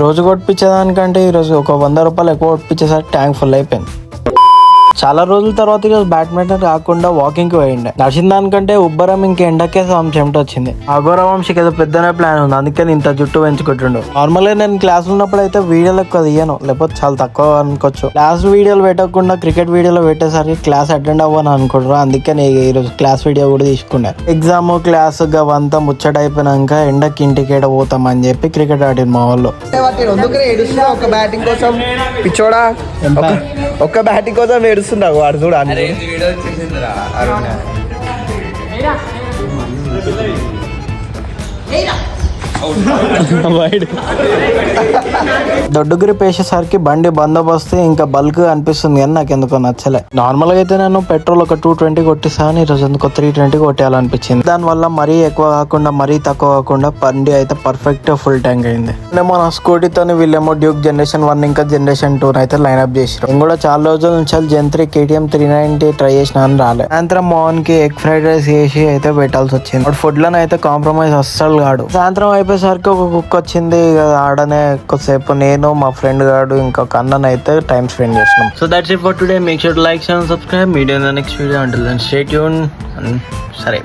రోజు కొట్టించేదానికంటే ఈరోజు ఒక 100 రూపాయలు ఎక్కువ కొట్టించేసరికి ట్యాంక్ ఫుల్ అయిపోయింది. చాలా రోజుల తర్వాత ఈరోజు బ్యాడ్మింటన్ కాకుండా వాకింగ్ కి పోయిండే. నడిచిన దానికంటే ఉబ్బరం ఇంక ఎండకే చెమట వచ్చింది. అఘోర వంశీకి ఏదో పెద్దనే ప్లాన్ ఉంది, అందుకే ఇంత జుట్టు పెంచుకుంటుండు. నార్మల్ గా నేను క్లాస్ ఉన్నప్పుడు అయితే వీడియోలు ఎక్కువ తీయను, లేకపోతే చాలా తక్కువ అనుకోవచ్చు. క్లాస్ వీడియోలు పెట్టకుండా క్రికెట్ వీడియోలో పెట్టేసరికి క్లాస్ అటెండ్ అవ్వను అనుకుంటారు. అందుకే నేను ఈరోజు క్లాస్ వీడియో కూడా తీసుకున్నా. ఎగ్జామ్ క్లాస్ అవంతా ముచ్చట అయిపోయినాక ఎండకి ఇంటికి పోతామని చెప్పి క్రికెట్ ఆడిన మా వాళ్ళు. ఒక బ్యాటింగ్ కోసం పిచ్చోడా, ఒక్క బ్యాటింగ్ కోసం ఏడుస్తున్నావు వాడు చూడ. దొడ్డుగిరి పేసేసరికి బండి బందోబస్తు ఇంకా బల్క్ అనిపిస్తుంది కానీ నాకు ఎందుకో నచ్చలే. నార్మల్ గా అయితే నేను పెట్రోల్ ఒక 220 కొట్టిస్తాను, ఈరోజు ఎందుకో 320 కొట్టేయాలనిపించింది. దాని వల్ల మరీ ఎక్కువ కాకుండా మరీ తక్కువ కాకుండా బండి అయితే పర్ఫెక్ట్ ఫుల్ ట్యాంక్ అయింది. నేను మన స్కూటీతో వీళ్ళేమో డ్యూక్ జనరేషన్ 1 ఇంకా జనరేషన్ 2 అయితే లైన్అప్ చేసారు. నేను కూడా చాలా రోజుల నుంచి జెన్3 KTM 390 ట్రై చేసిన అని రాలే. సాయంత్రం మోహన్ కి ఎగ్ ఫ్రైడ్ రైస్ చేసి అయితే పెట్టాల్సి వచ్చింది. ఫుడ్ లోనే అయితే కాంప్రమైజ్ అస్సలు కాడు. సాయంత్రం అయిపోయేసరికి ఒక కుక్ వచ్చింది, ఆడనే ఎక్కువసేపు నేను మా ఫ్రెండ్ గాడు ఇంకొక అన్నను అయితే టైం స్పెండ్ చేస్తున్నాం. So that's it for today. Make sure to like, share and subscribe. Meet in the next video. Until then stay tune. సరే.